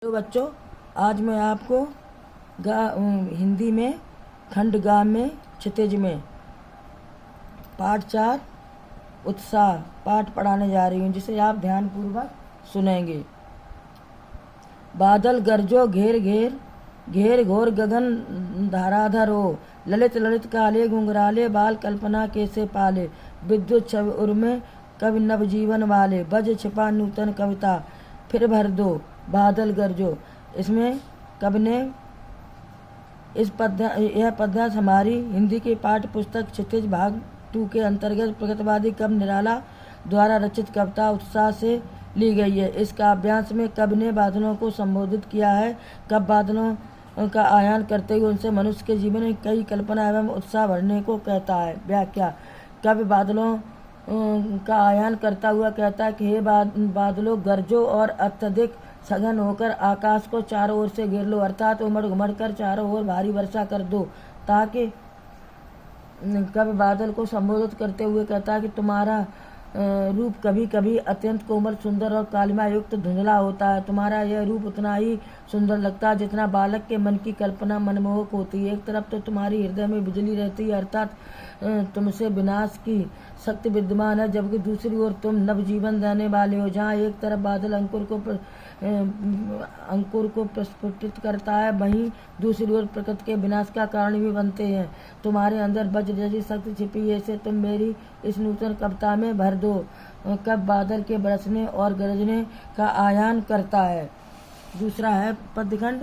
तो बच्चों, आज मैं आपको हिंदी में खंड गा में क्षितिज में पाठ 4 उत्साह पाठ पढ़ाने जा रही हूँ, जिसे आप ध्यानपूर्वक सुनेंगे। बादल गरजो घेर घेर घेर घोर गगन धाराधर हो, ललित ललित काले घुंघराले बाल कल्पना कैसे पाले, विद्युत छवि उर्मे कवि नवजीवन वाले, बज छिपा नूतन कविता फिर भर दो बादल गरजो। इसमें कवि ने यह पद्यांश हमारी हिंदी की पाठ्य पुस्तक क्षितिज भाग 2 के अंतर्गत प्रगतिवादी कवि निराला द्वारा रचित कविता उत्साह से ली गई है। इस काव्यांश में कवि ने बादलों को संबोधित किया है। कवि बादलों का आयान करते हुए उनसे मनुष्य के जीवन में कई कल्पना एवं उत्साह भरने को कहता है। व्याख्या। कवि बादलों का आयान करता हुआ कहता है कि हे बादलों, गरजो और अत्यधिक सघन होकर आकाश को चारों ओर से घेर लो, अर्थात उमड़ घुमड़ कर चारों ओर भारी वर्षा कर दो, ताकि कवि बादल को संबोधित करते हुए कहता है कि तुम्हारा रूप कभी कभी अत्यंत कोमल, सुंदर और कालिमा युक्त धुंधला होता है। तुम्हारा यह रूप उतना ही सुंदर लगता है जितना बालक के मन की कल्पना मनमोहक होती है। एक तरफ तो तुम्हारी हृदय में बिजली रहती है, अर्थात तुमसे विनाश की शक्ति विद्यमान है, जबकि दूसरी ओर तुम नवजीवन देने वाले हो। जहाँ एक तरफ बादल अंकुर को प्रस्फुटित करता है, वहीं दूसरी ओर प्रकृति के विनाश का कारण भी बनते हैं। तुम्हारे अंदर वज्र जैसी शक्ति छिपी है, इसे तुम मेरी इस नूतन कविता में भर दो। कब बादल के बरसने और गरजने का आयान करता है। दूसरा है पद्यखंड।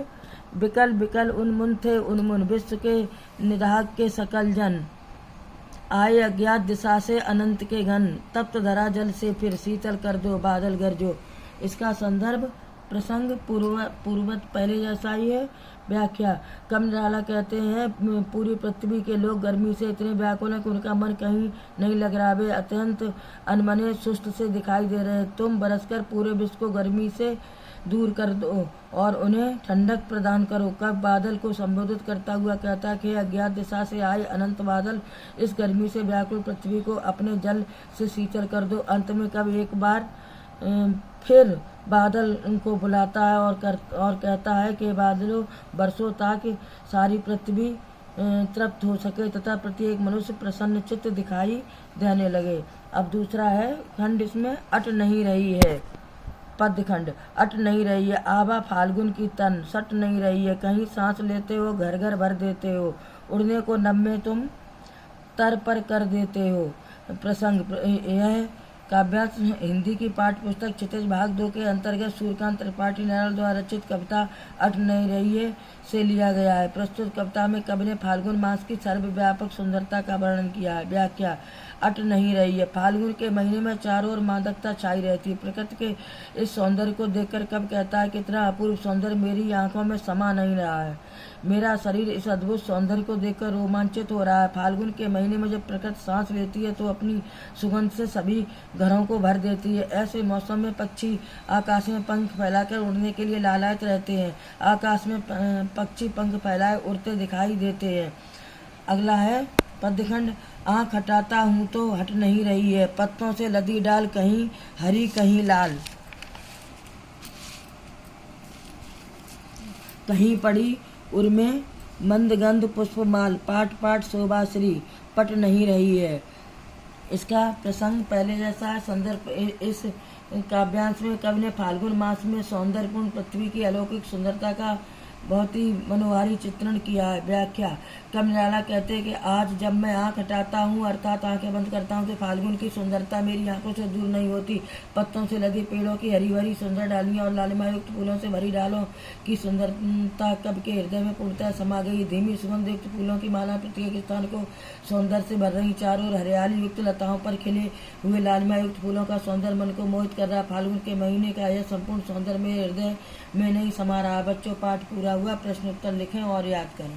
बिकल बिकल उन्मुन थे उन्मुन, विश्व के निदाहक के सकल जन, आए अज्ञात दिशा से अनंत के घन, तप्त धरा जल से फिर शीतल कर दो बादल गरजो। इसका संदर्भ प्रसंग पूर्ववत पहले जैसा ही है। व्याख्या। कवि निराला कहते हैं, पूरी पृथ्वी के लोग गर्मी से इतने व्याकुल हैं कि उनका मन कहीं नहीं लग रहा। वे अत्यंत अनमने सुस्त से दिखाई दे रहे हैं। तुम बरसकर पूरे विश्व को गर्मी से दूर कर दो और उन्हें ठंडक प्रदान करो। कब बादल को संबोधित करता हुआ कहता है कि अज्ञात दिशा से आए अनंत बादल, इस गर्मी से व्याकुल पृथ्वी को अपने जल से शीतल कर दो। अंत में कब एक बार फिर बादल को बुलाता है और कहता है कि बादलों बरसो, ताकि सारी पृथ्वी तृप्त हो सके तथा प्रत्येक मनुष्य प्रसन्न चित्त दिखाई देने लगे। अब दूसरा है खंड, इसमें अट नहीं रही है। पद्यखंड। अट नहीं रही है आभा फाल्गुन की तन, सट नहीं रही है, कहीं सांस लेते हो घर घर भर देते हो, उड़ने को नभ में तुम तर पर कर देते हो। प्रसंग। यह काव्यांश हिंदी की पाठ्य पुस्तक क्षितिज भाग 2 के अंतर्गत सूर्यकांत त्रिपाठी निराला द्वारा रचित कविता अट नहीं रही है से लिया गया है। प्रस्तुत कविता में कवि ने फाल्गुन मास की सर्वव्यापक सुंदरता का वर्णन किया है। व्याख्या। अट नहीं रही है। फाल्गुन के महीने में चारों ओर मादकता छाई रहती है। प्रकृति के इस सौंदर्य को देखकर कवि कहता है, कितना अपूर्व सौंदर्य मेरी आंखों में समा नहीं रहा है। मेरा शरीर इस अद्भुत सौंदर्य को देखकर रोमांचित हो रहा है। फाल्गुन के महीने में जब प्रकृति सांस लेती है तो अपनी सुगंध से सभी घरों को भर देती है। ऐसे मौसम में पक्षी आकाश में पंख फैलाकर उड़ने के लिए लालायित रहते हैं। आकाश में पक्षी पंख फैलाए उड़ते दिखाई देते हैं। अगला है पद्यखंड। आँख हटाता हूँ तो हट नहीं रही है, पत्तों से लदी डाल कहीं हरी कहीं लाल, कहीं पड़ी उर्मे मंदगंध पुष्पमाल, पाट पाट शोभाश्री पट नहीं रही है। इसका प्रसंग पहले जैसा है। संदर्भ। इस काव्यांश में कवि ने फाल्गुन मास में सौंदर्यपूर्ण पृथ्वी की अलौकिक सुंदरता का बहुत ही मनोहारी चित्रण किया है। व्याख्या। कवि निराला कहते हैं कि आज जब मैं आँख हटाता हूँ, अर्थात आंखें बंद करता हूँ, तो फाल्गुन की सुंदरता मेरी आंखों से दूर नहीं होती। पत्तों से लदी पेड़ों की हरी भरी सुंदर डालियाँ और लालिमा युक्त फूलों से भरी डालों की सुंदरता कवि के हृदय में पूर्णतः समा गई। धीमी सुगंध युक्त फूलों की माला प्रत्येक स्थान को सौंदर्य से भर रही। चारों ओर हरियाली युक्त लताओं पर खिले हुए लालिमा युक्त फूलों का सौंदर्य मन को मोहित कर रहा। फाल्गुन के महीने का यह संपूर्ण सौंदर्य मेरे हृदय में नहीं समा रहा। बच्चों, पाठ पूरा हुआ। प्रश्न उत्तर लिखें और याद करें।